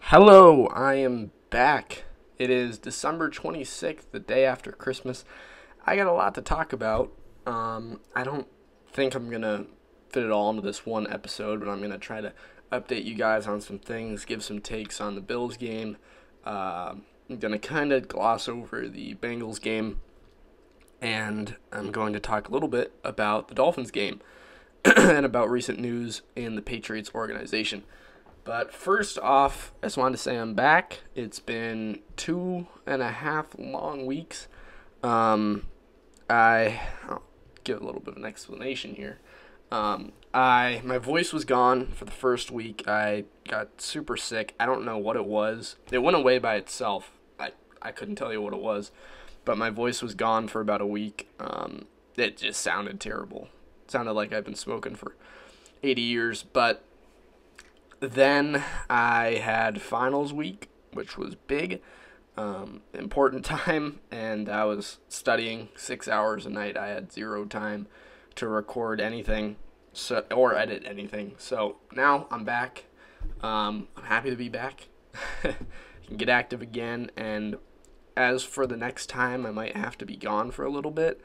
Hello, I am back. It is December 26th, the day after Christmas. I got a lot to talk about. I don't think I'm going to fit it all into this one episode, but I'm going to try to update you guys on some things, give some takes on the Bills game. I'm going to kind of gloss over the Bengals game, and I'm going to talk a little bit about the Dolphins game and about recent news in the Patriots organization. But first off, I just wanted to say I'm back. It's been 2.5 long weeks. I'll give a little bit of an explanation here. My voice was gone for the first week. I got super sick. I don't know what it was. It went away by itself. I couldn't tell you what it was, but my voice was gone for about a week. It just sounded terrible. It sounded like I've been smoking for 80 years, but then I had finals week, which was big, important time, and I was studying 6 hours a night. I had zero time to record anything or edit anything. So now I'm back. I'm happy to be back. Can get active again, and as for the next time I might have to be gone for a little bit,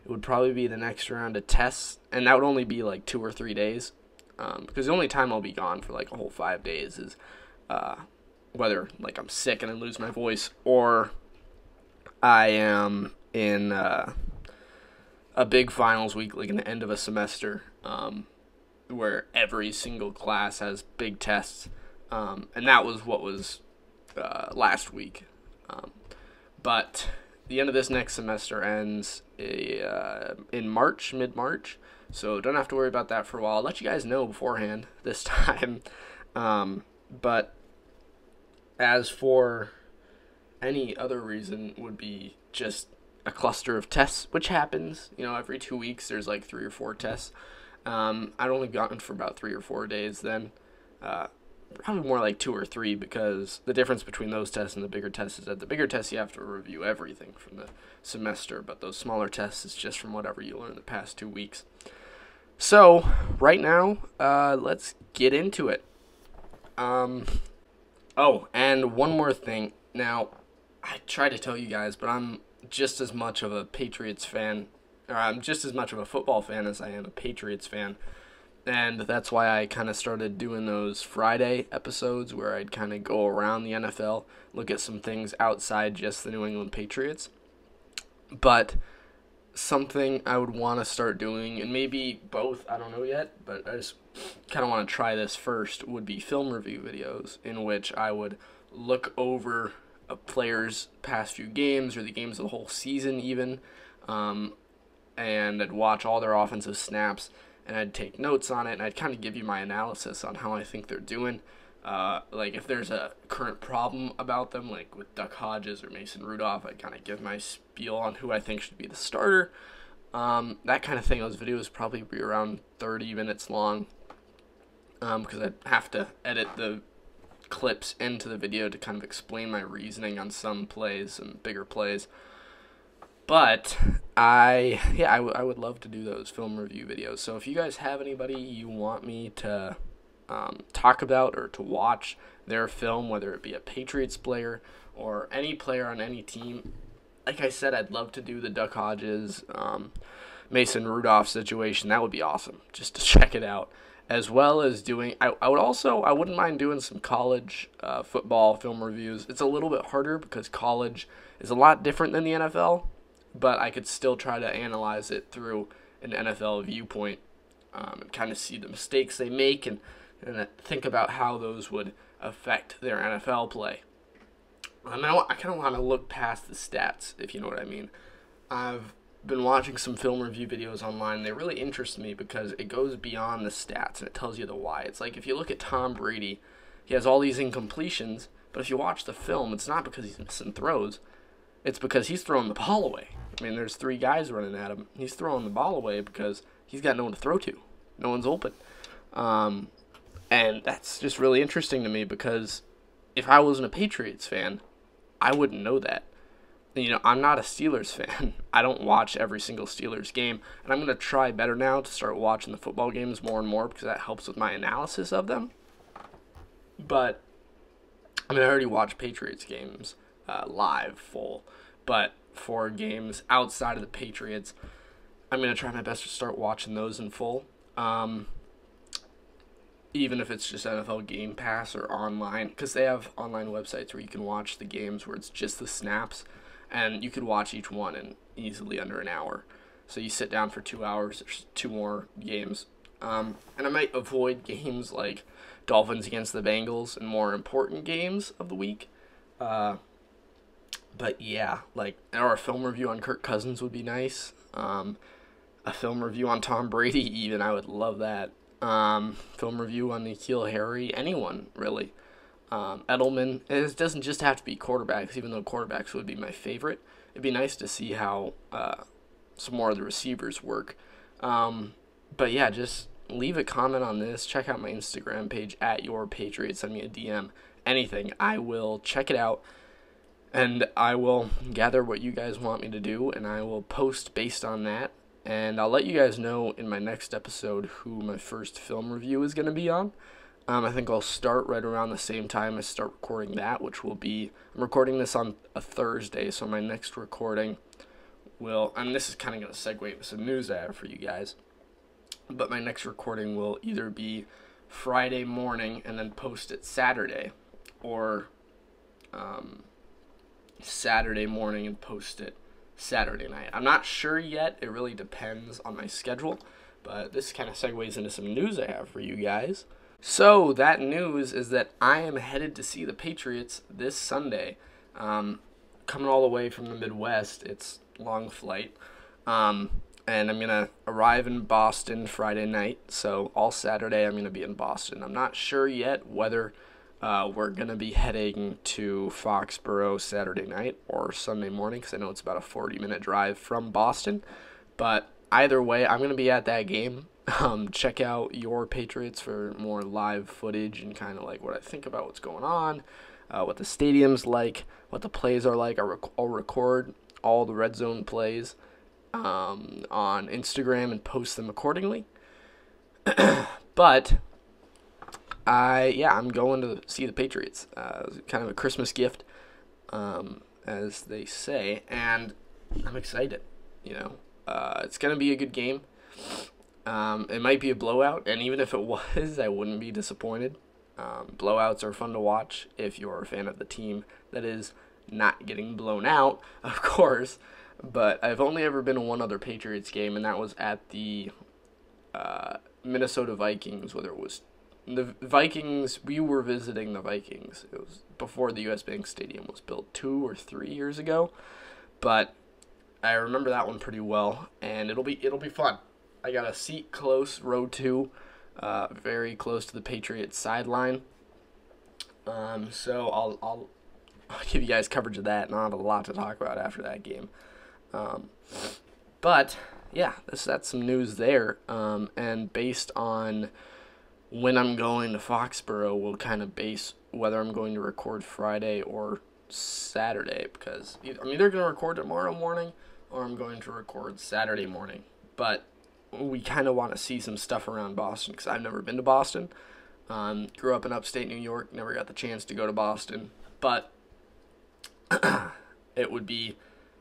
it would probably be the next round of tests, and that would only be like 2 or 3 days. Because the only time I'll be gone for like a whole 5 days is whether like I'm sick and I lose my voice, or I am in a big finals week, like in the end of a semester, where every single class has big tests, and that was what was last week. But the end of this next semester ends in March, mid-March. So don't have to worry about that for a while. I'll let you guys know beforehand this time. But as for any other reason, would be just a cluster of tests, which happens. Every 2 weeks there's like 3 or 4 tests. I'd only gotten for about 3 or 4 days then. Probably more like 2 or 3, because the difference between those tests and the bigger tests is that the bigger tests you have to review everything from the semester, but those smaller tests is just from whatever you learned the past 2 weeks. So, right now, let's get into it. Oh, and one more thing. Now, I try to tell you guys, but I'm just as much of a Patriots fan, or I'm just as much of a football fan as I am a Patriots fan. And that's why I kind of started doing those Friday episodes where I'd kind of go around the NFL, look at some things outside just the New England Patriots. But something I would want to start doing, and maybe both, I don't know yet, but I just kind of want to try this first, would be film review videos in which I would look over a player's past few games or the games of the whole season even, and I'd watch all their offensive snaps, and I'd take notes on it, and I'd kind of give you my analysis on how I think they're doing. Like if there's a current problem about them, like with Duck Hodges or Mason Rudolph, I kind of give my spiel on who I think should be the starter. That kind of thing. Those videos probably be around 30 minutes long, because I'd have to edit the clips into the video to kind of explain my reasoning on some plays and bigger plays. But I would love to do those film review videos. So if you guys have anybody you want me to talk about or to watch their film, whether it be a Patriots player or any player on any team, like I said, I'd love to do the Duck Hodges, Mason Rudolph situation. That would be awesome, just to check it out. As well as doing, I wouldn't mind doing some college football film reviews. It's a little bit harder because college is a lot different than the NFL, but I could still try to analyze it through an NFL viewpoint, and kind of see the mistakes they make and think about how those would affect their NFL play. I kind of want to look past the stats, if you know what I mean. I've been watching some film review videos online. They really interest me because it goes beyond the stats and it tells you the why. It's like if you look at Tom Brady, he has all these incompletions, but if you watch the film, it's not because he's missing throws. It's because he's throwing the ball away. I mean, there's 3 guys running at him. He's throwing the ball away because he's got no one to throw to. No one's open. And that's just really interesting to me because if I wasn't a Patriots fan, I wouldn't know that. I'm not a Steelers fan. I don't watch every single Steelers game, and I'm going to try better now to start watching the football games more and more because that helps with my analysis of them. But I mean, I already watch Patriots games live full, but for games outside of the Patriots, I'm going to try my best to start watching those in full. Even if it's just NFL Game Pass or online, because they have online websites where you can watch the games where it's just the snaps, and you could watch each one in easily under an hour. So you sit down for 2 hours, there's 2 more games. And I might avoid games like Dolphins against the Bengals and more important games of the week. But yeah, like, or a film review on Kirk Cousins would be nice. A film review on Tom Brady, even, I would love that. Film review on N'Keal Harry, anyone, really. Edelman. It doesn't just have to be quarterbacks, even though quarterbacks would be my favorite. It'd be nice to see how some more of the receivers work. But yeah, just leave a comment on this. Check out my Instagram page, at Your Patriots. Send me a DM. Anything. I will check it out. And I will gather what you guys want me to do, and I will post based on that. And I'll let you guys know in my next episode who my first film review is going to be on. I think I'll start right around the same time I start recording that, which will be, I'm recording this on a Thursday, so my next recording will, and this is kind of going to segue into some news I have for you guys, but my next recording will either be Friday morning and then post it Saturday, or Saturday morning and post it Saturday night. I'm not sure yet. It really depends on my schedule, but this kind of segues into some news I have for you guys. So that news is that I am headed to see the Patriots this Sunday. Coming all the way from the Midwest. It's a long flight. And I'm going to arrive in Boston Friday night. So all Saturday I'm going to be in Boston. I'm not sure yet whether we're going to be heading to Foxborough Saturday night or Sunday morning, because I know it's about a 40-minute drive from Boston. But either way, I'm going to be at that game. Check out Your Patriots for more live footage and kind of like what I think about what's going on, what the stadium's like, what the plays are like. I'll record all the red zone plays on Instagram and post them accordingly. But I'm going to see the Patriots. Kind of a Christmas gift, as they say, and I'm excited. It's gonna be a good game. It might be a blowout, and even if it was, I wouldn't be disappointed. Blowouts are fun to watch if you're a fan of the team that is not getting blown out, of course. But I've only ever been to one other Patriots game, and that was at the Minnesota Vikings, whether it was the Vikings. We were visiting the Vikings. It was before the U.S. Bank Stadium was built 2 or 3 years ago, but I remember that one pretty well, and it'll be fun. I got a seat close, row 2, very close to the Patriots sideline. So I'll give you guys coverage of that, and I'll have a lot to talk about after that game. But yeah, that's some news there. And based on when I'm going to Foxborough, will kind of base whether I'm going to record Friday or Saturday, because I'm either going to record tomorrow morning or I'm going to record Saturday morning. But we kind of want to see some stuff around Boston, because I've never been to Boston. Grew up in upstate New York, never got the chance to go to Boston, but it would be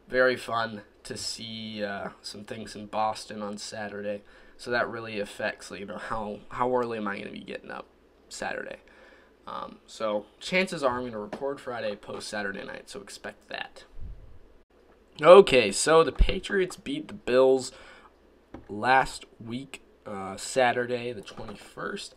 very fun to see some things in Boston on Saturday. So that really affects, how early am I going to be getting up Saturday. So chances are I'm going to record Friday, post Saturday night, so expect that. Okay, so the Patriots beat the Bills last week, Saturday the 21st.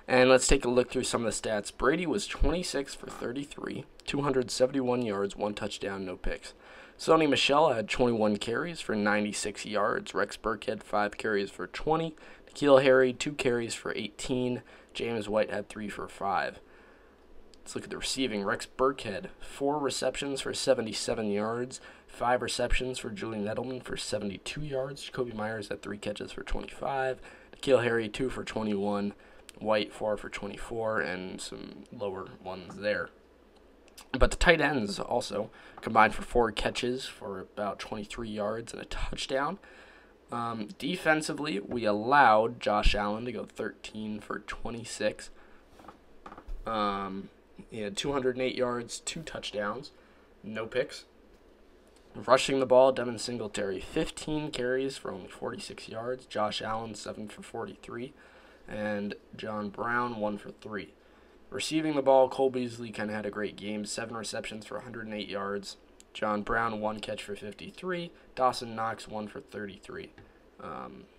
And let's take a look through some of the stats. Brady was 26 for 33, 271 yards, 1 touchdown, no picks. Sonny Michel had 21 carries for 96 yards. Rex Burkhead, 5 carries for 20. N'Keal Harry, 2 carries for 18. James White had 3 for 5. Let's look at the receiving. Rex Burkhead, 4 receptions for 77 yards. 5 receptions for Julian Edelman for 72 yards. Jacoby Myers had 3 catches for 25. N'Keal Harry, 2 for 21. White, 4 for 24, and some lower ones there. But the tight ends also combined for 4 catches for about 23 yards and a touchdown. Defensively, we allowed Josh Allen to go 13 for 26. He had 208 yards, 2 touchdowns, no picks. Rushing the ball, Devin Singletary, 15 carries for only 46 yards. Josh Allen, 7 for 43. And John Brown, 1 for 3. Receiving the ball, Cole Beasley kind of had a great game, 7 receptions for 108 yards. John Brown, 1 catch for 53. Dawson Knox, 1 for 33.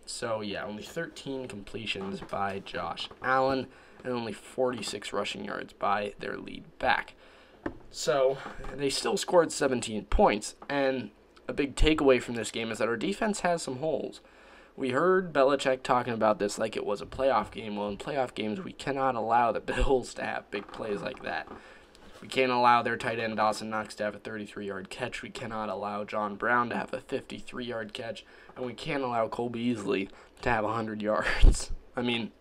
So, yeah, only 13 completions by Josh Allen and only 46 rushing yards by their lead back. So, they still scored 17 points, and a big takeaway from this game is that our defense has some holes. We heard Belichick talking about this like it was a playoff game. Well, in playoff games, we cannot allow the Bills to have big plays like that. We can't allow their tight end Dawson Knox to have a 33-yard catch. We cannot allow John Brown to have a 53-yard catch. And we can't allow Cole Beasley to have 100 yards. I mean,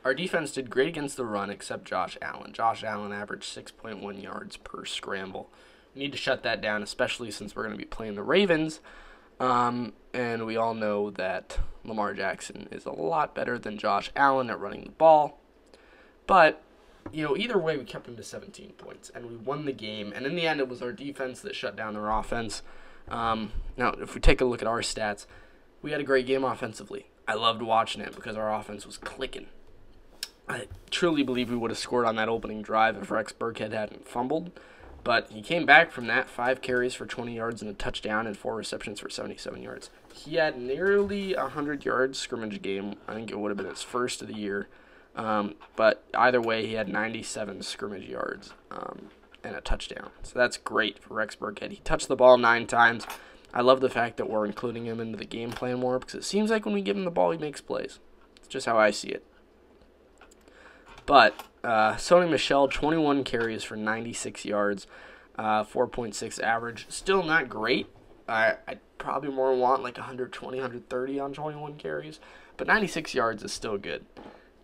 our defense did great against the run except Josh Allen. Josh Allen averaged 6.1 yards per scramble. We need to shut that down, especially since we're going to be playing the Ravens. And we all know that Lamar Jackson is a lot better than Josh Allen at running the ball. But, you know, either way, we kept him to 17 points, and we won the game. And in the end, it was our defense that shut down their offense. Now, if we take a look at our stats, we had a great game offensively. I loved watching it because our offense was clicking. I truly believe we would have scored on that opening drive if Rex Burkhead hadn't fumbled. But he came back from that, 5 carries for 20 yards and a touchdown and 4 receptions for 77 yards. He had nearly a 100-yard scrimmage game. I think it would have been his first of the year. But either way, he had 97 scrimmage yards and a touchdown. So that's great for Rex Burkhead. He touched the ball 9 times. I love the fact that we're including him into the game plan more because it seems like when we give him the ball, he makes plays. It's just how I see it. But Sony Michel, 21 carries for 96 yards, 4.6 average. Still not great. I'd probably more want like 120, 130 on 21 carries. But 96 yards is still good.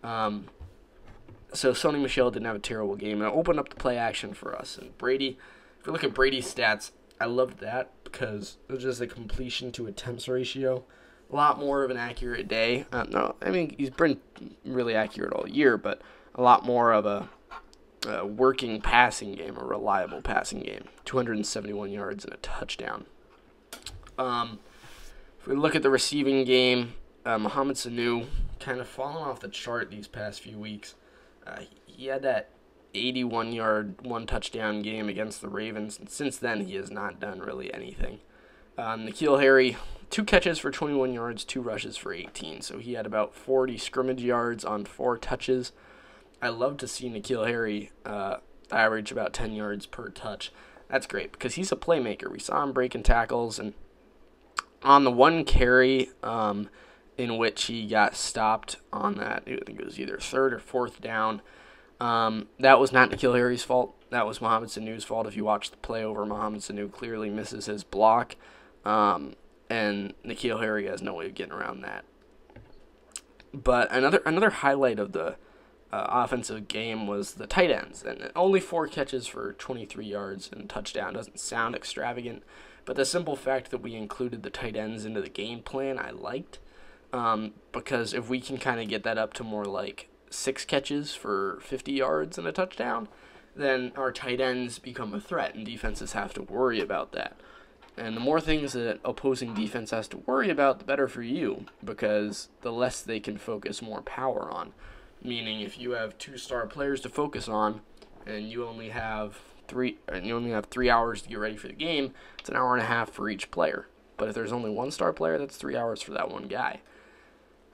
So Sony Michel didn't have a terrible game. And it opened up the play action for us. And Brady, if you look at Brady's stats, I loved that because it was just a completion to attempts ratio. A lot more of an accurate day. No, I mean, he's been really accurate all year, but a lot more of a working passing game, a reliable passing game. 271 yards and a touchdown. If we look at the receiving game, Mohamed Sanu kind of fallen off the chart these past few weeks. He had that 81-yard, 1-touchdown game against the Ravens, and since then he has not done really anything. N'Keal Harry, 2 catches for 21 yards, 2 rushes for 18, so he had about 40 scrimmage yards on 4 touches. I love to see N'Keal Harry average about 10 yards per touch. That's great because he's a playmaker. We saw him breaking tackles, and on the 1 carry in which he got stopped on that, I think it was either 3rd or 4th down, that was not N'Keal Harry's fault. That was Mohamed Sanu's fault. If you watch the play over, Mohamed Sanu clearly misses his block, and N'Keal Harry has no way of getting around that. But another highlight of the offensive game was the tight ends, and only 4 catches for 23 yards and a touchdown doesn't sound extravagant, but the simple fact that we included the tight ends into the game plan I liked, because if we can kind of get that up to more like 6 catches for 50 yards and a touchdown, then our tight ends become a threat, and defenses have to worry about that. And the more things that opposing defense has to worry about, the better for you, because the less they can focus more power on. Meaning, if you have 2 star players to focus on, and you only have 3 hours to get ready for the game, it's an hour and a half for each player. But if there's only 1 star player, that's 3 hours for that one guy.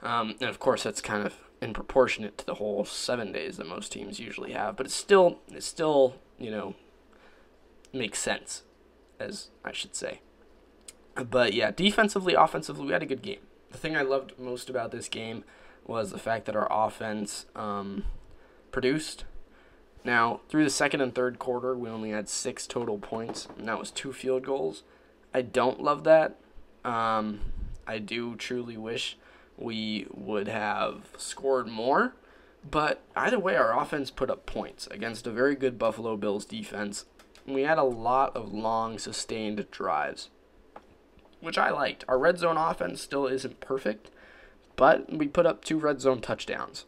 And of course, that's kind of in proportionate to the whole 7 days that most teams usually have. But it still, makes sense, as I should say. But yeah, defensively, offensively, we had a good game. The thing I loved most about this game was the fact that our offense produced. Now, through the 2nd and 3rd quarter, we only had 6 total points, and that was 2 field goals. I don't love that. I do truly wish we would have scored more, but either way, our offense put up points against a very good Buffalo Bills defense. We had a lot of long, sustained drives, which I liked. Our red zone offense still isn't perfect, but we put up 2 red zone touchdowns.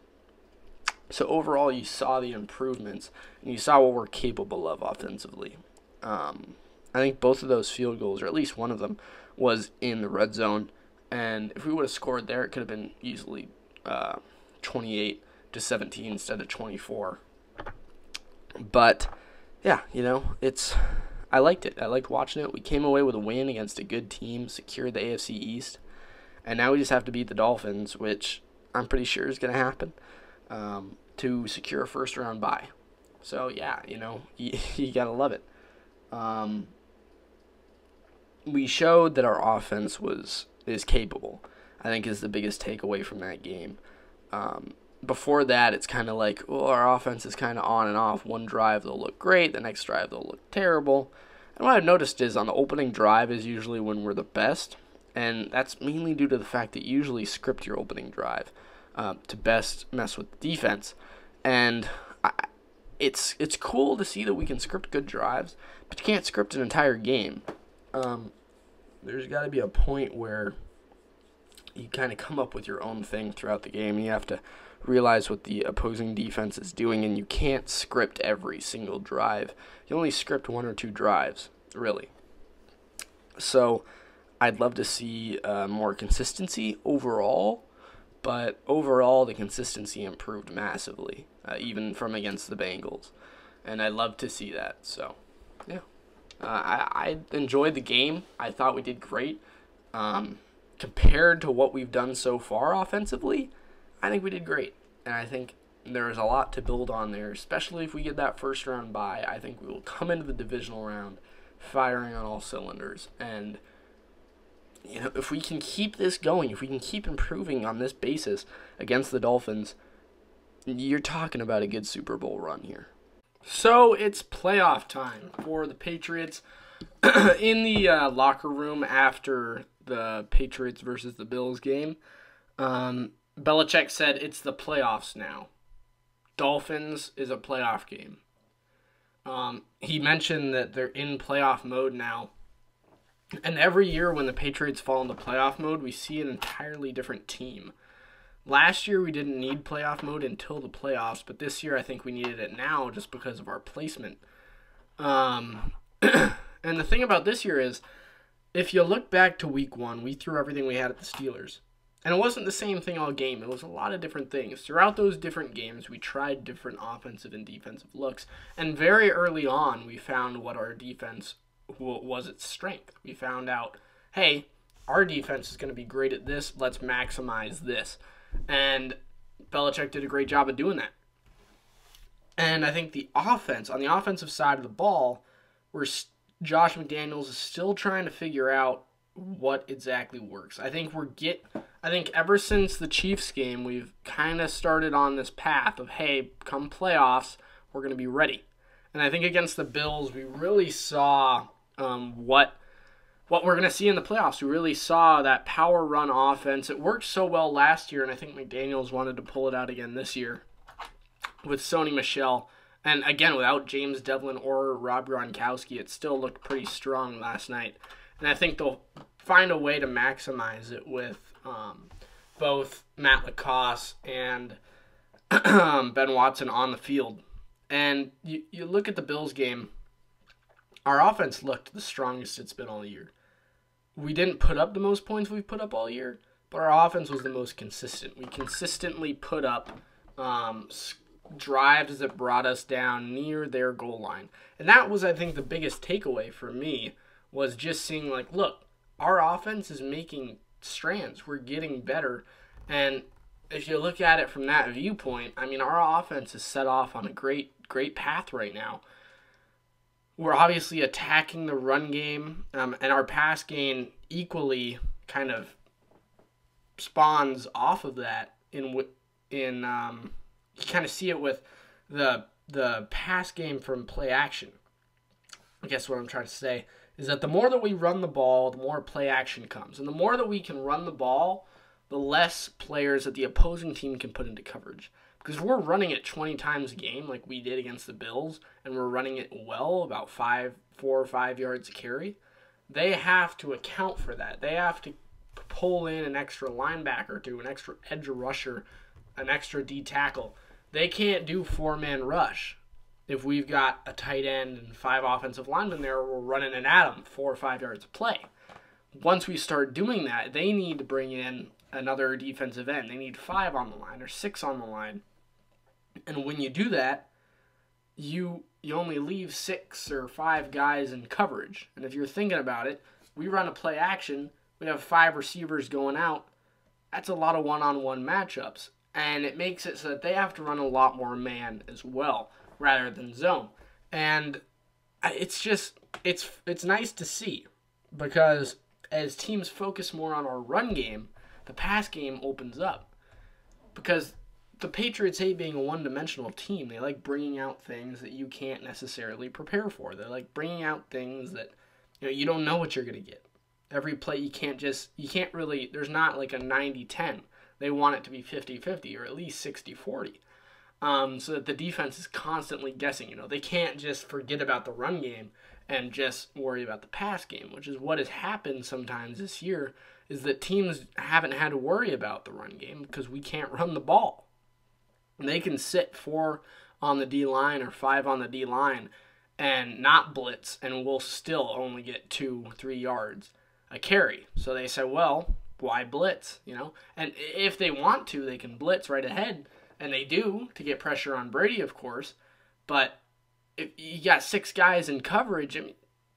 So overall, you saw the improvements, and you saw what we're capable of offensively. I think both of those field goals, or at least one of them, was in the red zone. And if we would have scored there, it could have been easily 28-17 instead of 24. But yeah, I liked it. I liked watching it. We came away with a win against a good team, secured the AFC East, and now we just have to beat the Dolphins, which I'm pretty sure is going to happen, to secure a first-round bye. So yeah, you gotta love it. We showed that our offense is capable, I think, is the biggest takeaway from that game. Before that, it's kind of like, well, our offense is kind of on and off. One drive, they'll look great. The next drive, they'll look terrible. And what I've noticed is on the opening drive is usually when we're the best, and that's mainly due to the fact that you usually script your opening drive to best mess with the defense. And it's cool to see that we can script good drives, but you can't script an entire game. There's got to be a point where you kind of come up with your own thing throughout the game. You have to realize what the opposing defense is doing, and you can't script every single drive. You only script one or two drives, really. So I'd love to see more consistency overall, but overall the consistency improved massively, even from against the Bengals. And I'd love to see that. So, yeah. I enjoyed the game. I thought we did great. Compared to what we've done so far offensively, I think we did great. And I think there's a lot to build on there, especially if we get that first round bye. I think we will come into the divisional round firing on all cylinders. And, if we can keep this going, if we can keep improving on this basis against the Dolphins, you're talking about a good Super Bowl run here. So it's playoff time for the Patriots. In the locker room after the Patriots versus the Bills game, Belichick said it's the playoffs now. Dolphins is a playoff game. He mentioned that they're in playoff mode now. And every year when the Patriots fall into playoff mode, we see an entirely different team. Last year we didn't need playoff mode until the playoffs, but this year I think we needed it now just because of our placement. And the thing about this year is, if you look back to week 1, we threw everything we had at the Steelers. And it wasn't the same thing all game. It was a lot of different things. Throughout those different games, we tried different offensive and defensive looks. And very early on, we found what our defense was its strength. We found out, hey, our defense is going to be great at this. Let's maximize this. And Belichick did a great job of doing that. And I think the offense, on the offensive side of the ball, Josh McDaniels is still trying to figure out what exactly works. I think ever since the Chiefs game, we've kind of started on this path of, hey, come playoffs, we're going to be ready. And I think against the Bills, we really saw what we're going to see in the playoffs. We really saw that power run offense. It worked so well last year, and I think McDaniels wanted to pull it out again this year with Sony Michel. And again, without James Devlin or Rob Gronkowski, it still looked pretty strong last night. And I think they'll find a way to maximize it with both Matt LaCosse and Ben Watson on the field. And you look at the Bills game, our offense looked the strongest it's been all year. We didn't put up the most points we've put up all year, but our offense was the most consistent. We consistently put up drives that brought us down near their goal line. And that was, I think, the biggest takeaway for me, was just seeing, like, look, our offense is making strands. We're getting better. And if you look at it from that viewpoint, I mean, our offense is set off on a great path right now. We're obviously attacking the run game, and our pass game equally kind of spawns off of that. You kind of see it with the pass game from play action. I guess what I'm trying to say is that the more that we run the ball, the more play action comes. And the more that we can run the ball, the less players that the opposing team can put into coverage. Because if we're running it 20 times a game like we did against the Bills, and we're running it well, about 4 or 5 yards a carry, they have to account for that. They have to pull in an extra linebacker to an extra edge rusher, an extra D tackle. they can't do four-man rush. If we've got a tight end and 5 offensive linemen there, we're running an at 'em 4 or 5 yards of play. Once we start doing that, they need to bring in another defensive end. They need 5 on the line or 6 on the line. And when you do that, you only leave 6 or 5 guys in coverage. And if you're thinking about it, we run a play action, we have 5 receivers going out. That's a lot of one-on-one matchups. And it makes it so that they have to run a lot more man as well, rather than zone. And it's just, it's nice to see, because as teams focus more on our run game, the pass game opens up. Because the Patriots hate being a one-dimensional team. They like bringing out things that you can't necessarily prepare for. They like bringing out things that you don't know what you're going to get. Every play you can't really, there's not like a 90-10. They want it to be 50-50 or at least 60-40. So that the defense is constantly guessing. They can't just forget about the run game and just worry about the pass game, which is what has happened sometimes this year, is that teams haven't had to worry about the run game because we can't run the ball. And they can sit 4 on the D-line or 5 on the D-line and not blitz, and we'll still only get 2-3 yards a carry. So they say, well, why blitz? And if they want to, they can blitz right ahead, and they do to get pressure on Brady, of course. But if you got 6 guys in coverage,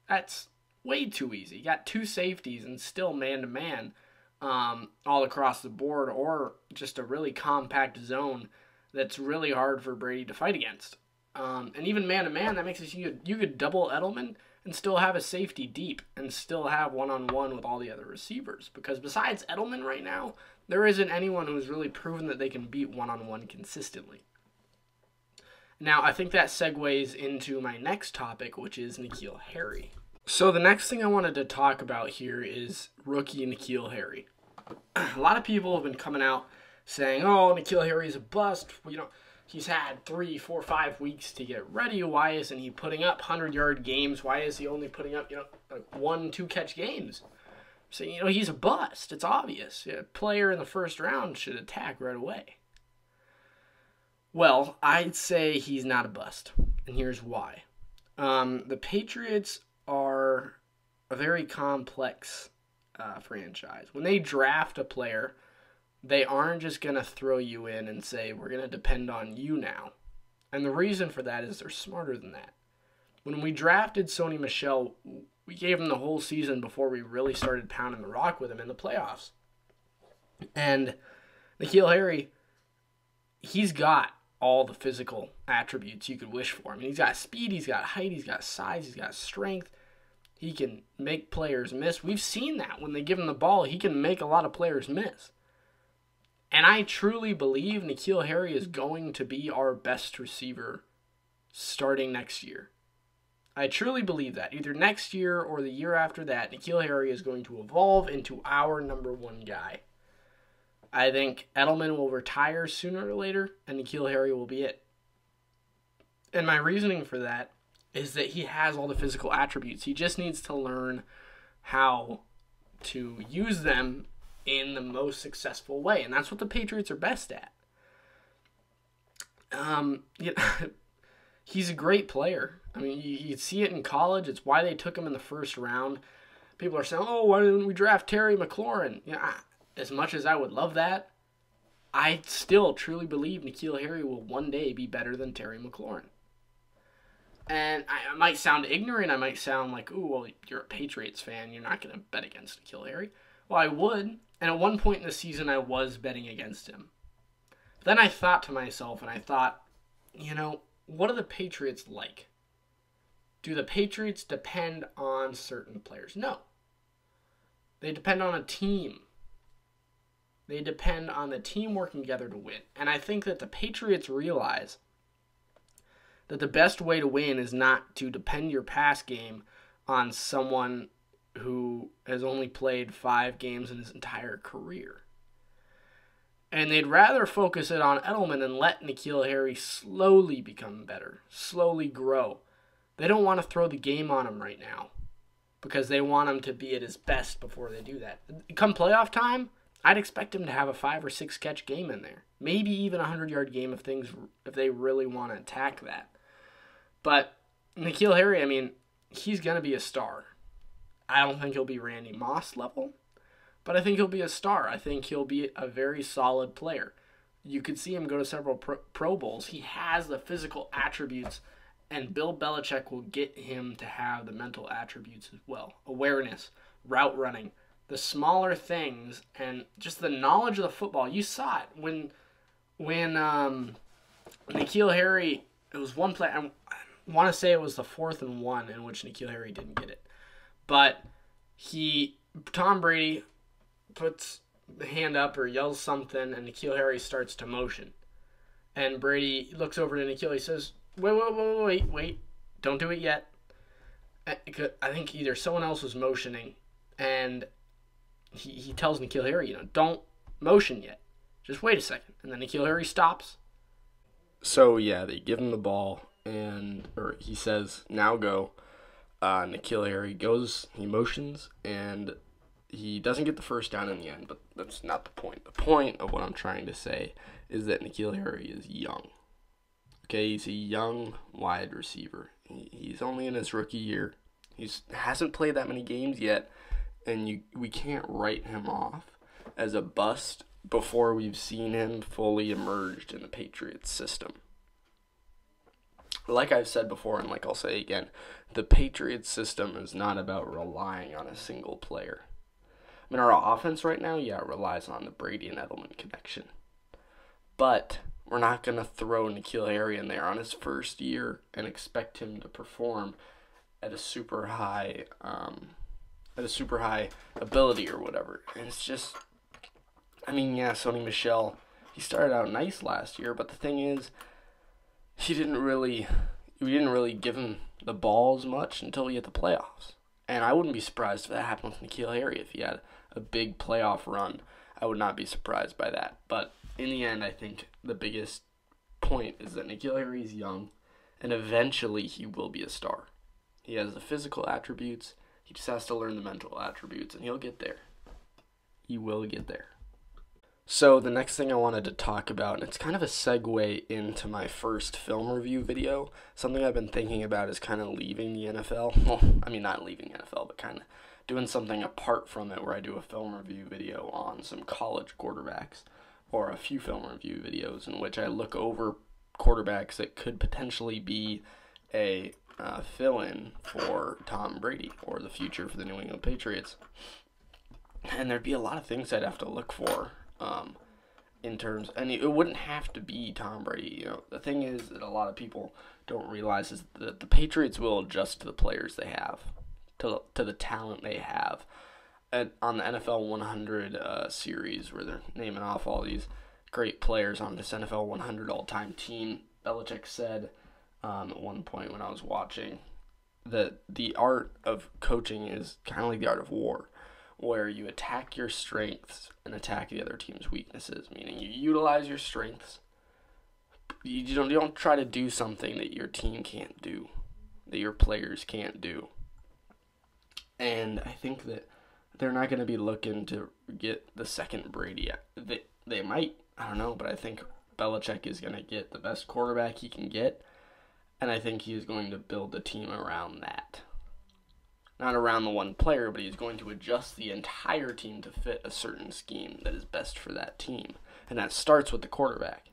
that's way too easy. You got 2 safeties and still man-to-man all across the board, or just a really compact zone that's really hard for Brady to fight against. And even man-to-man, that makes it you could double Edelman and still have a safety deep and still have one-on-one with all the other receivers. Because besides Edelman right now, there isn't anyone who's really proven that they can beat one-on-one consistently. Now, I think that segues into my next topic, which is N'Keal Harry. So the next thing I wanted to talk about here is rookie N'Keal Harry. A lot of people have been coming out saying, oh, N'Keal Harry's a bust. He's had 3, 4, 5 weeks to get ready. Why isn't he putting up 100-yard games? Why is he only putting up, like 1, 2 catch games? So, he's a bust. It's obvious. A player in the first round should attack right away. Well, I'd say he's not a bust, and here's why. The Patriots are a very complex franchise. When they draft a player, they aren't just going to throw you in and say, we're going to depend on you now. And the reason for that is they're smarter than that. When we drafted Sony Michel, we gave him the whole season before we really started pounding the rock with him in the playoffs. And N'Keal Harry, he's got all the physical attributes you could wish for. He's got speed, he's got height, he's got size, he's got strength. He can make players miss. We've seen that when they give him the ball, he can make a lot of players miss. And I truly believe N'Keal Harry is going to be our best receiver starting next year. I truly believe that. Either next year or the year after that, N'Keal Harry is going to evolve into our number 1 guy. I think Edelman will retire sooner or later, and N'Keal Harry will be it. And my reasoning for that is that he has all the physical attributes. He just needs to learn how to use them in the most successful way, and that's what the Patriots are best at. He's a great player. You see it in college. It's why they took him in the first round. People are saying, oh, why didn't we draft Terry McLaurin? As much as I would love that, I still truly believe N'Keal Harry will one day be better than Terry McLaurin. And I might sound ignorant. I might sound like, ooh, well, you're a Patriots fan. You're not going to bet against N'Keal Harry. Well, I would. And at one point in the season, I was betting against him. Then I thought to myself, what are the Patriots like? Do the Patriots depend on certain players? No. They depend on a team. They depend on the team working together to win. And I think that the Patriots realize that the best way to win is not to depend your pass game on someone who has only played 5 games in his entire career. And they'd rather focus it on Edelman and let N'Keal Harry slowly become better, slowly grow. They don't want to throw the game on him right now because they want him to be at his best before they do that. Come playoff time, I'd expect him to have a 5 or 6 catch game in there. Maybe even a 100-yard game if they really want to attack that. But N'Keal Harry, I mean, he's going to be a star. I don't think he'll be Randy Moss level, but I think he'll be a star. I think he'll be a very solid player. You could see him go to several Pro Bowls. He has the physical attributes, and Bill Belichick will get him to have the mental attributes as well. Awareness, route running, the smaller things, and just the knowledge of the football. You saw it when N'Keal Harry, it was one play, I want to say it was the 4th and 1 in which N'Keal Harry didn't get it. But Tom Brady puts the hand up or yells something, and N'Keal Harry starts to motion. And Brady looks over to N'Keal, he says, wait, don't do it yet. I think either someone else was motioning, and he tells N'Keal Harry, don't motion yet. Just wait a second. And then N'Keal Harry stops. So, yeah, they give him the ball, or he says, now go. N'Keal Harry goes, he motions, and he doesn't get the first down in the end, but that's not the point. The point of what I'm trying to say is that N'Keal Harry is young. Okay, he's a young wide receiver. He's only in his rookie year. He hasn't played that many games yet, and we can't write him off as a bust before we've seen him fully emerged in the Patriots system. Like I've said before, and like I'll say again, the Patriots system is not about relying on a single player. I mean, our offense right now, yeah, relies on the Brady and Edelman connection. But we're not going to throw N'Keal Harry in there on his first year and expect him to perform at a super high ability or whatever. And it's just, I mean, yeah, Sony Michel, he started out nice last year, but the thing is, we didn't really give him the ball as much until we hit the playoffs. And I wouldn't be surprised if that happened with N'Keal Harry. If he had a big playoff run, I would not be surprised by that. But in the end, I think the biggest point is that N'Keal Harry is young, and eventually he will be a star. He has the physical attributes. He just has to learn the mental attributes, and he'll get there. He will get there. So the next thing I wanted to talk about, and it's kind of a segue into my first film review video, something I've been thinking about is kind of leaving the NFL. Well, I mean, not leaving the NFL, but kind of doing something apart from it where I do a film review video on some college quarterbacks, or a few film review videos in which I look over quarterbacks that could potentially be a fill-in for Tom Brady or the future for the New England Patriots. And there'd be a lot of things I'd have to look for. In terms, and it wouldn't have to be Tom Brady. The thing is that a lot of people don't realize is that the Patriots will adjust to the players they have, to the talent they have. On the NFL 100 series, where they're naming off all these great players on this NFL 100 all-time team, Belichick said at one point when I was watching that the art of coaching is kind of like the art of war, where you attack your strengths and attack the other team's weaknesses, meaning you utilize your strengths. You don't try to do something that your team can't do, that your players can't do. And I think that they're not going to be looking to get the second Brady. They might, I don't know, but I think Belichick is going to get the best quarterback he can get, and I think he is going to build a team around that. Not around the one player, but he's going to adjust the entire team to fit a certain scheme that is best for that team. And that starts with the quarterback.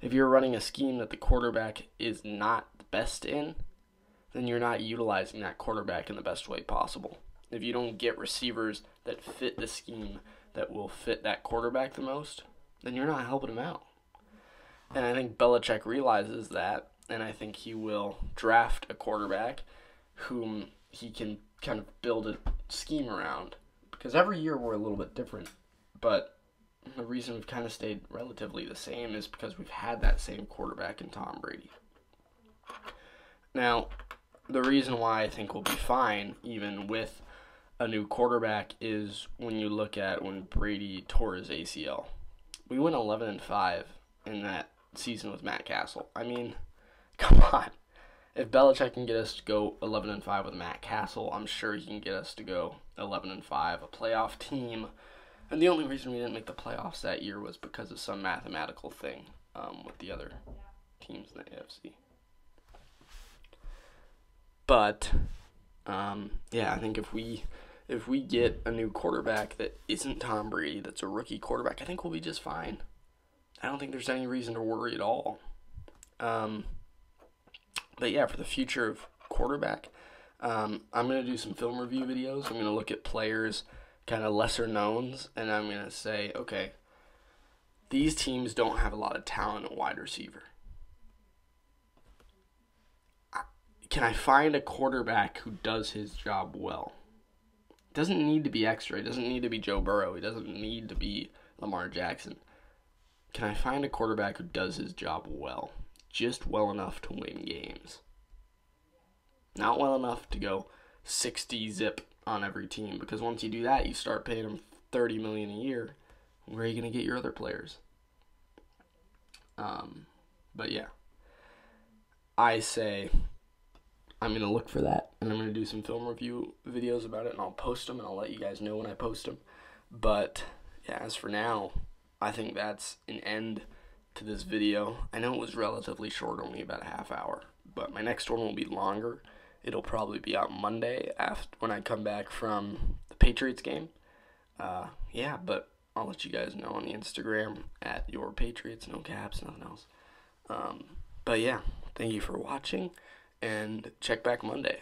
If you're running a scheme that the quarterback is not the best in, then you're not utilizing that quarterback in the best way possible. If you don't get receivers that fit the scheme that will fit that quarterback the most, then you're not helping him out. And I think Belichick realizes that, and I think he will draft a quarterback whom he can kind of build a scheme around. Because every year we're a little bit different, but the reason we've kind of stayed relatively the same is because we've had that same quarterback in Tom Brady. Now, the reason why I think we'll be fine, even with a new quarterback, is when you look at when Brady tore his ACL. We went 11-5 in that season with Matt Castle. I mean, come on. If Belichick can get us to go 11-5 with Matt Castle, I'm sure he can get us to go 11-5, a playoff team. And the only reason we didn't make the playoffs that year was because of some mathematical thing with the other teams in the AFC. But yeah, I think if we get a new quarterback that isn't Tom Brady, that's a rookie quarterback, I think we'll be just fine. I don't think there's any reason to worry at all. But yeah, for the future of quarterback, I'm going to do some film review videos. I'm going to look at players, kind of lesser knowns, and I'm going to say, okay, these teams don't have a lot of talent at wide receiver. Can I find a quarterback who does his job well? It doesn't need to be extra. It doesn't need to be Joe Burrow. It doesn't need to be Lamar Jackson. Can I find a quarterback who does his job well? Just well enough to win games. Not well enough to go 60 zip on every team, because once you do that, you start paying them $30 million a year. Where are you going to get your other players? But yeah, I say I'm going to look for that, and I'm going to do some film review videos about it, and I'll post them, and I'll let you guys know when I post them. But yeah, as for now, I think that's an end to this video. I know it was relatively short, only about a half hour, but my next one will be longer. It'll probably be out Monday when I come back from the Patriots game. Yeah, but I'll let you guys know on the Instagram at Your Patriots, no caps, nothing else. But yeah, thank you for watching, and check back Monday.